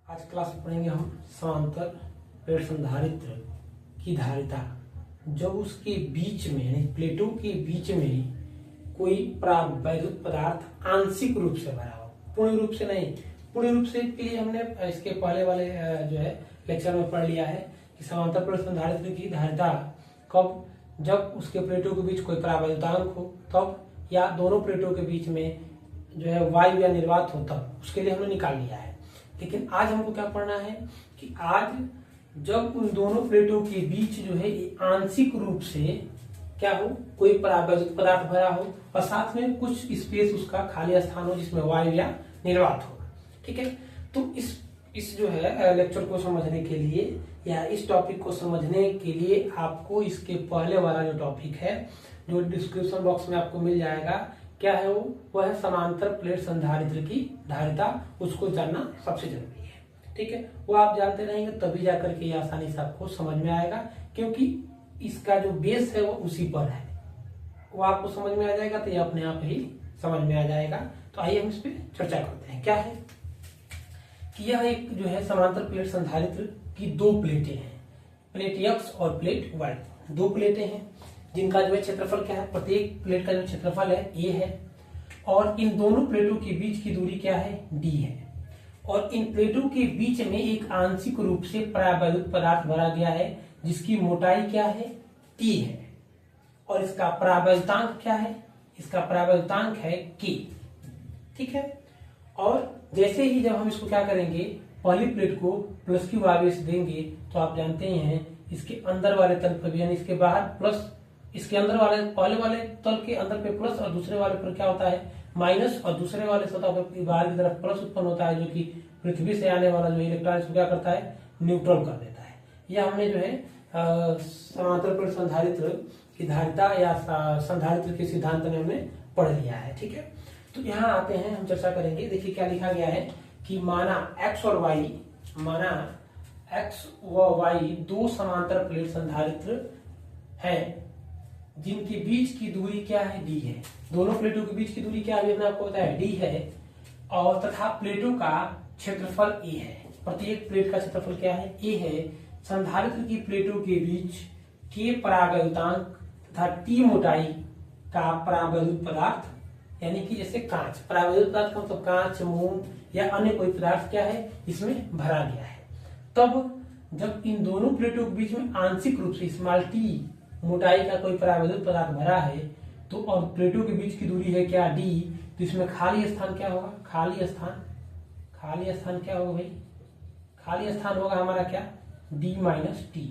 आज क्लास में पढ़ेंगे हम समांतर प्लेट संधारित्र की धारिता जब उसके बीच में यानी प्लेटों के बीच में कोई वैद्युत पदार्थ आंशिक रूप से भरा हो, पूर्ण रूप से नहीं। पूर्ण रूप से के लिए हमने इसके पहले वाले जो है लेक्चर में पढ़ लिया है कि समांतर प्लेट संधारित्र की धारिता कब, जब उसके प्लेटों के बीच कोई परावैद्युतांक हो तब, या दोनों प्लेटों के बीच में जो है वायु या निर्वात हो तब, उसके लिए हमने निकाल लिया है। लेकिन आज हमको क्या पढ़ना है कि आज जब उन दोनों प्लेटों के बीच जो है आंशिक रूप से क्या हो, कोई परावैद्युत पदार्थ भरा हो और साथ में कुछ स्पेस उसका खाली स्थान हो जिसमें वायु या निर्वात हो। ठीक है, तो इस जो है लेक्चर को समझने के लिए या इस टॉपिक को समझने के लिए आपको इसके पहले वाला जो टॉपिक है जो डिस्क्रिप्शन बॉक्स में आपको मिल जाएगा, क्या है वो है समांतर प्लेट संधारित्र की धारिता। उसको जानना सबसे जरूरी है। ठीक है, वो आप जानते रहेंगे तभी जाकर के ये आसानी से आपको समझ में आएगा, क्योंकि इसका जो बेस है वो उसी पर है। वो आपको समझ में आ जाएगा तो ये अपने आप ही समझ में आ जाएगा। तो आइए हम इस पर चर्चा करते हैं। क्या है कि यह एक जो है समांतर प्लेट संधारित्र की दो प्लेटें हैं, प्लेट X और प्लेट Y। दो प्लेटें हैं जिनका जो है क्षेत्रफल क्या है, प्रत्येक प्लेट का जो क्षेत्रफल है A है, और इन दोनों प्लेटों के बीच की दूरी क्या है, D है। और इन प्लेटों के बीच में एक आंशिक रूप से परावैद्युत पदार्थ भरा गया है जिसकी मोटाई क्या है, T है, और इसका परावैद्युतांक क्या है, इसका परावैद्युतांक है K। ठीक है, और जैसे ही जब हम इसको क्या करेंगे, पहली प्लेट को प्लस क्यू आवेश देंगे तो आप जानते ही हैं इसके अंदर वाले तल पर भी, यानी इसके बाहर प्लस, इसके अंदर वाले पहले वाले तल के अंदर पे प्लस और दूसरे वाले पर क्या होता है माइनस, और दूसरे वाले सतह पर बाहर की तरफ प्लस उत्पन्न होता है जो कि पृथ्वी से आने वाला जो इलेक्ट्रॉन इसको क्या करता है, न्यूट्रल कर देता है। यह हमने जो है समांतर प्लेट संधारित्र की धारिता या संधारित्र के सिद्धांत में हमने पढ़ लिया है। ठीक है, तो यहाँ आते हैं, हम चर्चा करेंगे। देखिए क्या लिखा गया है कि माना x और y, माना x व y दो समांतर प्लेट संधारित्र हैं जिनके बीच की दूरी क्या है, d है। दोनों प्लेटों के बीच की दूरी क्या है, आपको पता है d है, और तथा प्लेटों का क्षेत्रफल a है। प्रत्येक प्लेट का क्षेत्रफल क्या है, a है। संधारित्र की प्लेटों के बीच के परावैद्युतांक तथा t मोटाई का परावैद्युत पदार्थ, यानी कि जैसे कांच, परावैद्युत पदार्थ का मतलब कांच, मोम या अन्य कोई पदार्थ क्या है इसमें भरा गया है। तब जब इन दोनों प्लेटों के बीच में आंशिक रूप से स्मॉल t मोटाई का कोई परावैद्युत पदार्थ भरा है तो, और प्लेटों के बीच की दूरी है क्या, d, तो इसमें खाली स्थान क्या होगा, खाली स्थान क्या होगा भाई, खाली स्थान होगा हमारा क्या, d माइनस टी,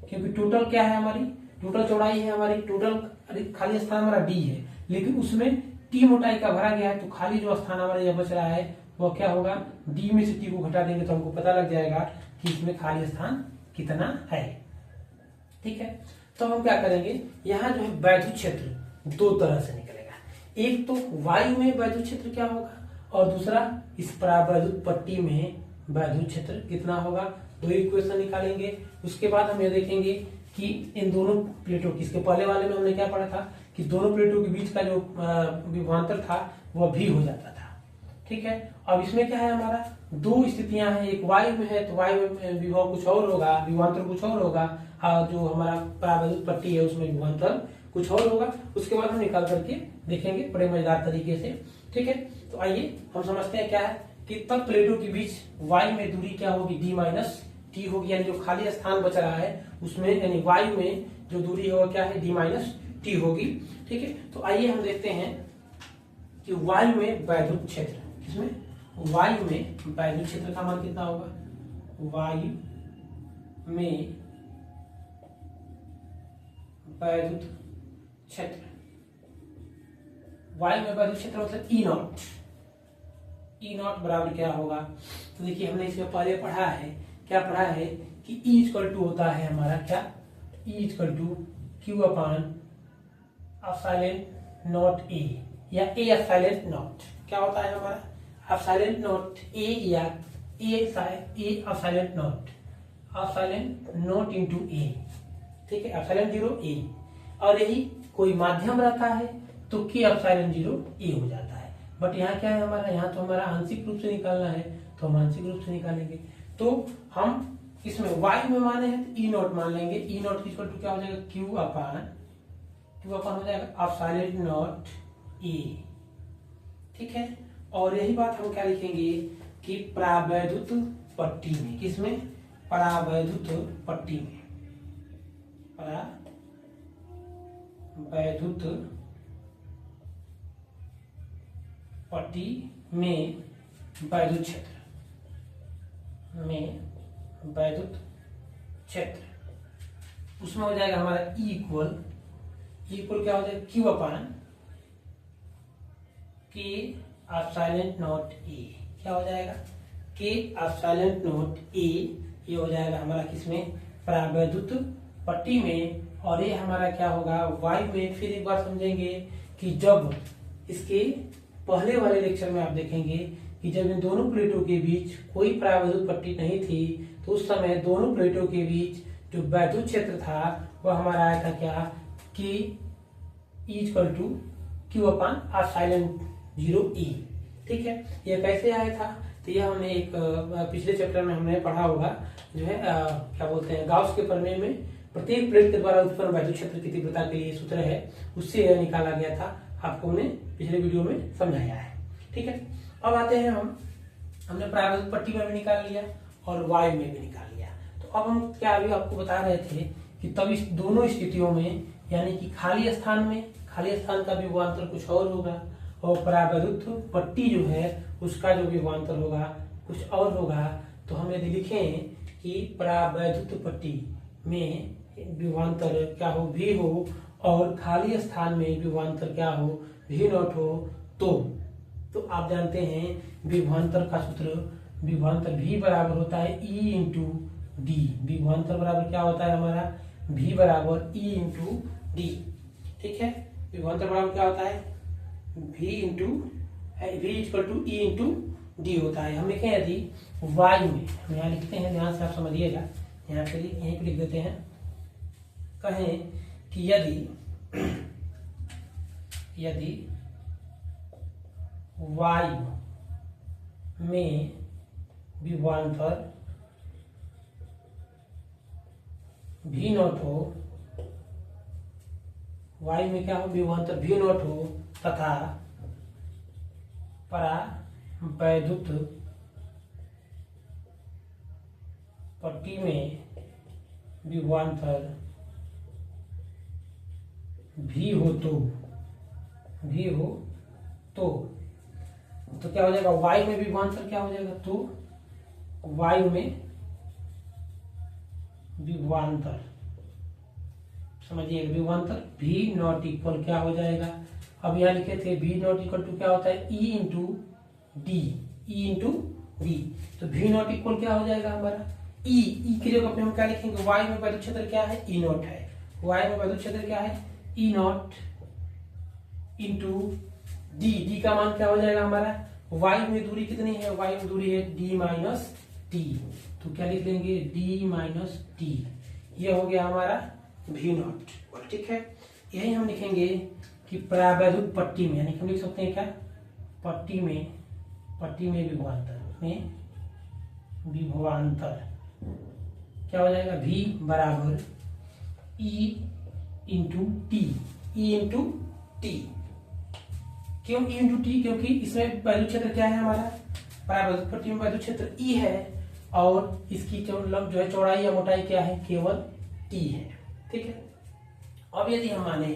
क्योंकि टोटल क्या है हमारी, टोटल चौड़ाई है हमारी, टोटल खाली स्थान हमारा d है, लेकिन उसमें t मोटाई का भरा गया है, तो खाली जो स्थान हमारा यह बच रहा है वो क्या होगा, d में से t को घटा देंगे तो हमको पता लग जाएगा कि इसमें खाली स्थान कितना है। ठीक है, तो हम क्या करेंगे, यहाँ जो है वैद्युत क्षेत्र दो तरह से निकलेगा। एक तो वायु में वैद्युत क्षेत्र क्या होगा, और दूसरा इस परावैद्युत पट्टी में वैद्युत क्षेत्र कितना होगा। दो इक्वेशन निकालेंगे। उसके बाद हम ये देखेंगे कि इन दोनों प्लेटों की, इसके पहले वाले में हमने क्या पढ़ा था कि दोनों प्लेटों के बीच का जो विभवांतर था वह भी हो जाता था। ठीक है, अब इसमें क्या है, हमारा दो स्थितियां हैं। एक वायु में है तो वायु में विभव कुछ और होगा, विभवांतर कुछ और होगा, और जो हमारा परावैद्युत पट्टी है उसमें विभवांतर कुछ और होगा। उसके बाद हम निकाल करके देखेंगे बड़े मजेदार तरीके से। ठीक है, तो आइए हम समझते हैं क्या है कि तब प्लेटों के बीच वायु में दूरी क्या होगी, d माइनस टी होगी, यानी जो खाली स्थान बच रहा है उसमें, यानी वायु में जो दूरी है वो क्या है, d माइनस टी होगी। ठीक है, तो आइए हम देखते हैं कि वायु में वैद्युत क्षेत्र, इसमें वायु में वैद्युत क्षेत्र का मान कितना होगा, वायु में वैद्युत क्षेत्र, वायु में वैद्युत क्षेत्र मतलब ई नॉट, ई नॉट बराबर क्या होगा। तो देखिए हमने इसमें पहले पढ़ा है, क्या पढ़ा है कि E इक्वल टू होता है हमारा क्या, E equal to q upon epsilon naught A, या ए एप्सिलॉन नॉट, क्या होता है हमारा एप्सिलॉन नॉट ए, या A epsilon naught, epsilon naught into A. ठीक है, एप्सिलॉन 0 ए, और यही कोई माध्यम रहता है तो k एप्सिलॉन 0 ए हो जाता है। बट यहाँ क्या है हमारा, यहाँ तो हमारा आंशिक रूप से निकालना है तो हम आंशिक रूप से निकालेंगे। तो हम इसमें y में माने हैं तो ई नॉट मान लेंगे। ई नॉट की इक्वल टू क्या हो जाएगा, क्यू अपान हो जाएगा एप्सिलॉन नॉट ए। ठीक है, और यही बात हम क्या लिखेंगे कि परावैद्युत पट्टी में, किसमें, परावैद्युत पट्टी में, परावैद्युत पट्टी में वैद्युत क्षेत्र में, वैद्युत क्षेत्र उसमें हो जाएगा हमारा ई इक्वल क्या हो जाएगा, क्यू अपान के एप्सिलॉन नॉट ए। क्या हो जाएगा, के एप्सिलॉन नॉट ए। ये हो जाएगा हमारा किसमें, परावैद्युत पट्टी में। और ये हमारा क्या होगा, वाई में। फिर एक बार समझेंगे कि जब इसके पहले वाले लेक्चर में आप देखेंगे कि जब इन दोनों प्लेटों के बीच कोई परावैद्युत पट्टी नहीं थी तो उस समय दोनों प्लेटों के बीच जो वैद्युत क्षेत्र था वह हमारा आया था क्या, कि equal to q upon epsilon 0 E. ठीक है, ये कैसे आया था, तो यह हमने एक पिछले चैप्टर में हमने पढ़ा होगा, जो है क्या बोलते हैं, गाउस के प्रमेय में प्रत्येक प्लेट के द्वारा उत्पन्न वैद्युत क्षेत्र की तीव्रता के लिए सूत्र है, उससे यह निकाला गया था। आपको हमने पिछले वीडियो में समझाया है। ठीक है, अब आते हैं हमने परावैद्युत पट्टी में भी निकाल लिया और वायु में भी निकाल लिया। तो अब हम क्या अभी आपको बता रहे थे कि तब इस दोनों स्थितियों में, यानी कि खाली स्थान में, खाली स्थान का विभवांतर कुछ और होगा और परावैद्युत पट्टी जो है उसका जो विभवांतर होगा कुछ और होगा। तो हम यदि लिखें कि परावैद्युत पट्टी में विभवांतर क्या हो, भी हो, और खाली स्थान में विभवांतर क्या हो, भी नॉट हो, तो आप जानते हैं विभवांतर का सूत्र, विभवांतर भी बराबर होता है ई इंटू डी। विभवांतर बराबर क्या होता है हमारा, भी बराबर ई इंटू डी। ठीक है, विभवांतर बराबर क्या होता है, भी equal to E into D होता है। हम लिखें यदि वायु में, हम यहाँ लिखते हैं, ध्यान से आप समझिएगा, यहाँ पे यहीं पे लिख देते हैं, कहें कि यदि वायु में विभवांतर भी नॉट हो, वायु में क्या हो, विभवांतर भी नॉट हो तथा परावैद्युत पट्टी में विभवांतर भी हो तो क्या हो जाएगा, वायु में विभवांतर क्या हो जाएगा, तो वायु में विभवांतर, समझिए विभवांतर भी नॉट इक्वल क्या हो जाएगा। अब यहाँ लिखे थे भी नॉट इक्वल टू क्या होता है, ई इंटू डी। तो भी नॉट इक्वल क्या हो जाएगा हमारा, ई की जगह पे हम क्या लिखेंगे, वायु में वैद्युत क्षेत्र क्या है, ई नॉट है। वायु में वैद्युत क्षेत्र क्या है, ई नॉट इंटू डी का मान क्या हो जाएगा हमारा, वायु में दूरी कितनी है, वायु में दूरी है डी माइनस टी। तो क्या लिख लेंगे, डी माइनस टी। ये हो गया हमारा भी नॉट। ठीक है, यही हम लिखेंगे कि परावैद्युत पट्टी में, यानी हम लिख सकते हैं क्या, पट्टी में विभवांतर क्या हो जाएगा, भी बराबर ई इंटू टी। क्यों ई इंटू टी, क्योंकि इसमें वैद्युत क्षेत्र क्या है हमारा, परावैद्युत पट्टी में वैद्युत क्षेत्र ई है और इसकी जो है चौड़ाई या मोटाई क्या है, केवल टी है। ठीक है, अब यदि हम माने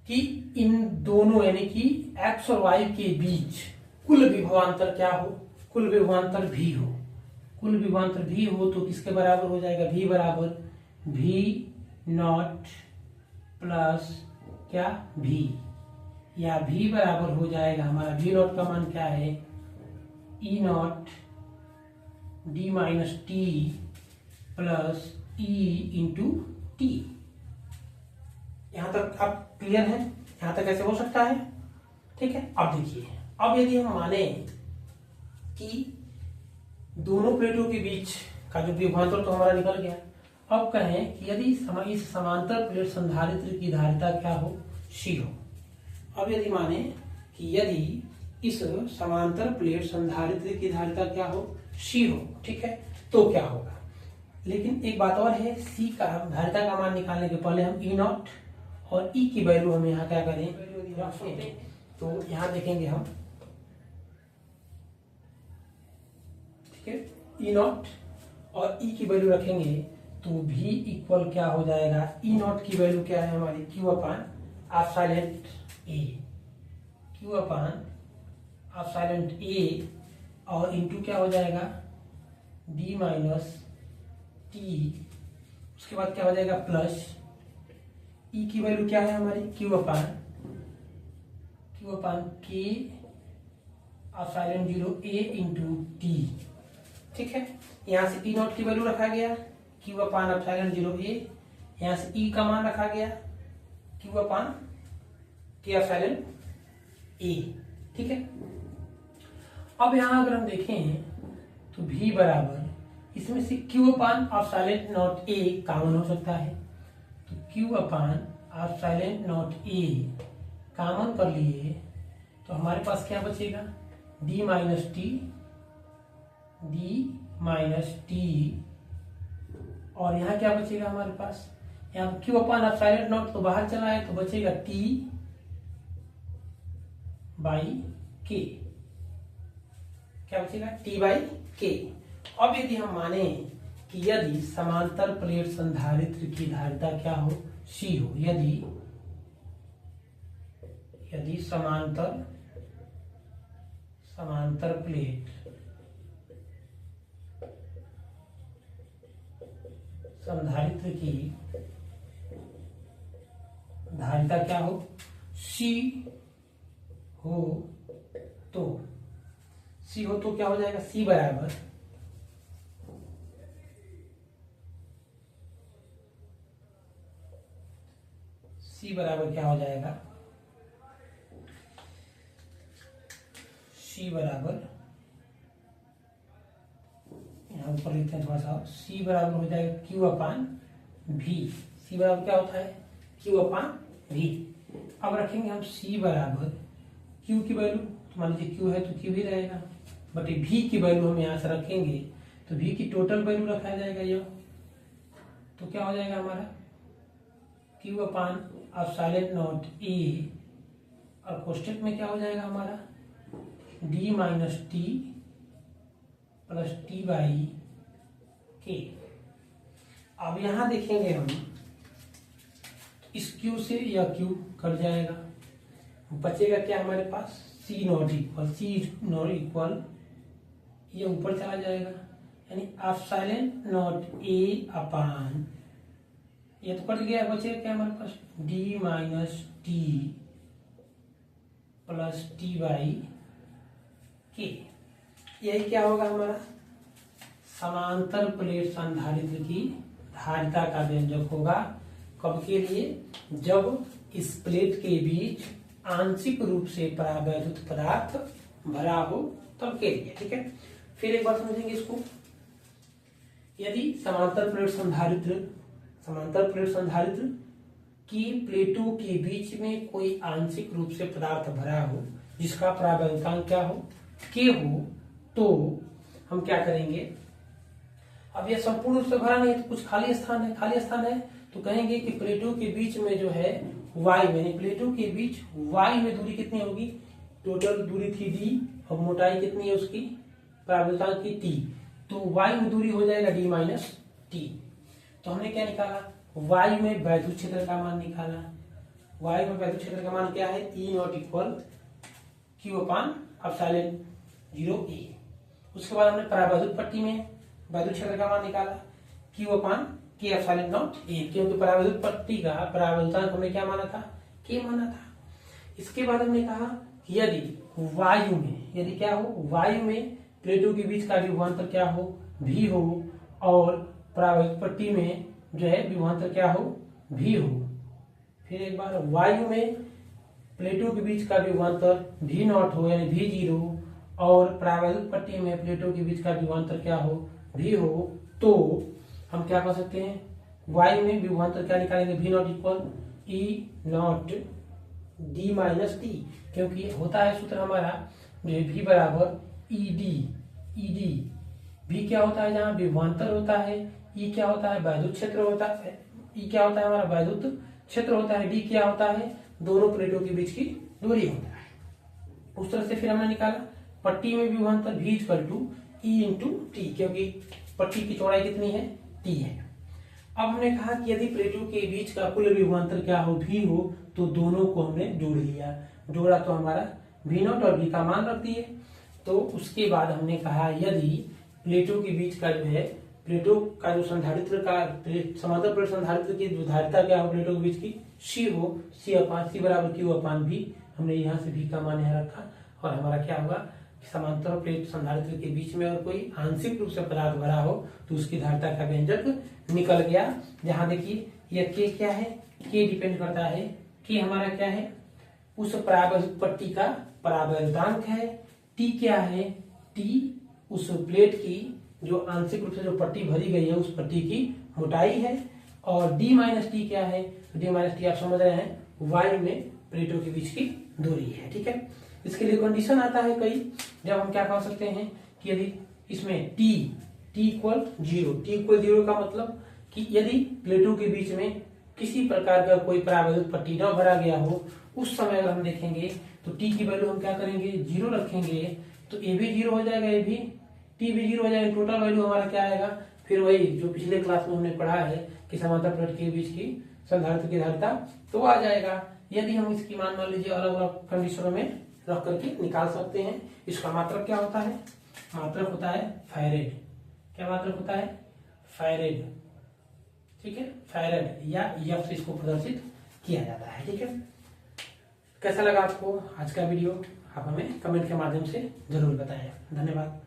कि इन दोनों यानी कि एक्स और वाई के बीच कुल विभवांतर क्या हो, कुल विभवांतर भी हो, तो किसके बराबर हो जाएगा, भी बराबर भी नॉट प्लस क्या, भी, या भी बराबर हो जाएगा हमारा, भी नॉट का मान क्या है, E naught D minus T plus E into T. यहां तक आप क्लियर है, यहां तक ऐसे हो सकता है। ठीक है, अब देखिए, अब यदि हम माने कि दोनों प्लेटों के बीच का जो विभवांतर तो हमारा निकल गया, अब कहें कि यदि इस समांतर प्लेट संधारित्र की धारिता क्या हो, सी हो। अब यदि माने कि यदि इस समांतर प्लेट संधारित्र की धारिता क्या हो, C हो, ठीक है, तो क्या होगा। लेकिन एक बात और है, C का धारिता का मान निकालने के पहले हम E नॉट और E की वैल्यू हम यहाँ क्या करें, तो यहाँ देखेंगे हम, ठीक है, E नॉट और E की वैल्यू रखेंगे तो V इक्वल क्या हो जाएगा, E नॉट की वैल्यू क्या है हमारी, Q upon epsilon A, Q upon epsilon A, और इंटू क्या हो जाएगा D माइनस T, उसके बाद क्या हो जाएगा प्लस E की वैल्यू क्या है हमारी, Q upon K epsilon 0 A into T, ठीक है। यहाँ से E नॉट की वैल्यू रखा गया Q अपान एप्सिलॉन 0 A, यहाँ से E का मान रखा गया Q upon K epsilon A, ठीक है। अब यहाँ अगर हम देखें तो V बराबर, इसमें से Q upon epsilon not A common हो सकता है, तो Q upon epsilon not A common कर लिए तो हमारे पास क्या बचेगा, D माइनस T, और यहाँ क्या बचेगा हमारे पास, यहाँ Q अपान एप्सिलॉन नॉट तो बाहर चला है तो बचेगा T बाई K, क्या बचेगा T बाई K। अब यदि हम माने कि यदि समांतर प्लेट संधारित्र की धारिता क्या हो, C हो, यदि समांतर प्लेट संधारित्र की धारिता क्या हो, C हो तो क्या हो जाएगा, C बराबर क्या हो जाएगा, C बराबर, यहाँ ऊपर लिखते हैं थोड़ा सा, C बराबर हो जाएगा Q अपान V, C बराबर क्या होता है, Q अपान V। अब रखेंगे हम C बराबर Q की वैल्यू, तो मान लीजिए Q है तो Q ही रहेगा, बट V की वैल्यू हम यहाँ से रखेंगे तो V की टोटल वैल्यू रखा जाएगा ये, तो क्या हो जाएगा हमारा Q upon epsilon not A, और कोष्टक में क्या हो जाएगा हमारा D minus T plus T by K। अब यहाँ देखेंगे हम, इस Q से यह Q कट जाएगा, बचेगा क्या हमारे पास, C नॉट इक्वल ये ऊपर चला जाएगा, यानी एप्सिलॉन नॉट A अपान, ये तो कट गया, बचेगा क्या हमारे पास D minus T plus T by K। यही क्या होगा हमारा समांतर प्लेट संधारित्र की धारिता का व्यंजक होगा, कब के लिए, जब इस प्लेट के बीच आंशिक रूप से परावैद्युत पदार्थ भरा हो तब के लिए, ठीक है। फिर एक बार समझेंगे इसको, यदि समांतर प्लेट संधारित्र की प्लेटों के बीच में कोई आंशिक रूप से पदार्थ भरा हो जिसका परावैद्युतांक क्या हो, K हो, तो हम क्या करेंगे, अब यह संपूर्ण रूप से भरा नहीं तो कुछ खाली स्थान है तो कहेंगे कि प्लेटों के बीच में जो है y में, प्लेटों के बीच y में दूरी कितनी होगी, टोटल दूरी थी d और मोटाई कितनी है उसकी, परावैद्युतांक की T, तो y में दूरी हो जाएगा d माइनस T। तो हमने क्या निकाला, y में वैद्युत क्षेत्र का मान निकाला, y में वैद्युत क्षेत्र का मान क्या है, E not equal Q upon epsilon 0 A। उसके बाद हमने परावैद्युत पट्टी में वैद्युत क्षेत्र का मान निकाला Q upon K epsilon not A, क्योंकि परावैद्युत पट्टी का परावैद्युतांक हमने क्या माना था, K माना था। इसके बाद हमने कहा कि यदि वायु में, यदि क्या हो, वायु में प्लेटों के बीच का विभवांतर क्या हो, V हो, और परावैद्युत पट्टी में जो है विभवांतर क्या हो, V हो। फिर एक बार वायु में प्लेटों के बीच का विभवांतर V नॉट हो यानी V0, और परावैद्युत पट्टी में प्लेटों के बीच का विभवांतर क्या हो, V हो, तो हम क्या कर सकते हैं, वायु में विभवांतर क्या निकालेंगे, V not equal E not D minus T, क्योंकि होता है सूत्र हमारा जो है V बराबर ईडी V क्या होता है, जहाँ विभवांतर होता है, E क्या होता है, वैद्युत क्षेत्र होता है, E क्या होता है हमारा वैद्युत क्षेत्र होता है, D क्या होता है, दोनों प्लेटों के बीच की दूरी होता है। उस तरह से फिर हमने निकाला पट्टी में विभवांतर V equal to E into T, क्योंकि पट्टी की चौड़ाई कितनी है, T है। अब हमने कहा कि यदि प्लेटों के बीच का कुल विभवांतर क्या हो, V हो, तो दोनों को हमने जोड़ लिया, जोड़ा तो हमारा V0 और V का मान रख दिए। तो उसके बाद हमने कहा यदि प्लेटों के बीच का जो है, प्लेटों का जो संधारित्र का समांतर प्लेट संधारित्र की जो धारिता क्या हो प्लेटों के बीच की, C हो, C बराबर Q अपान V, हमने यहाँ से V का मान यहाँ रखा और हमारा क्या होगा, समांतर प्लेट संधारित्र के बीच में और कोई आंशिक रूप से पदार्थ भरा हो तो उसकी धारिता का व्यंजक निकल गया। जहां देखिए यह K क्या है, K डिपेंड करता है, K हमारा क्या है, उस परावैद्युत पट्टी का परावैद्युतांक है, T क्या है, T उस प्लेट की जो आंशिक रूप से जो पट्टी भरी गई है उस पट्टी की मोटाई है, और D माइनस टी क्या है, D माइनस टी आप समझ रहे हैं, Y में प्लेटों के बीच की दूरी है। ठीक है, इसके लिए कंडीशन आता है कई, जब हम क्या कह सकते हैं कि यदि इसमें T इक्वल जीरो का मतलब कि यदि प्लेटों के बीच में किसी प्रकार का कोई परावैद्युत पट्टी न भरा गया हो, उस समय अगर हम देखेंगे तो T की वैल्यू हम क्या करेंगे, 0 रखेंगे, तो A भी 0 हो जाएगा, T भी 0 हो जाएगा, टोटल वैल्यू हमारा क्या आएगा, फिर वही जो पिछले क्लास में हमने पढ़ा है कि समांतर प्लेट के बीच की संधारित्र की धारिता तो आ जाएगा। यदि हम इसकी मान लीजिए अलग अलग कंडीशनों में रख करके निकाल सकते हैं। इसका मात्रक क्या होता है, मात्रक होता है फैरेड। क्या मात्रक होता है, फैरेड। ठीक है, फैरेड या F से इसको प्रदर्शित किया जाता है। ठीक है, कैसा लगा आपको आज का वीडियो, आप हमें कमेंट के माध्यम से जरूर बताएं। धन्यवाद।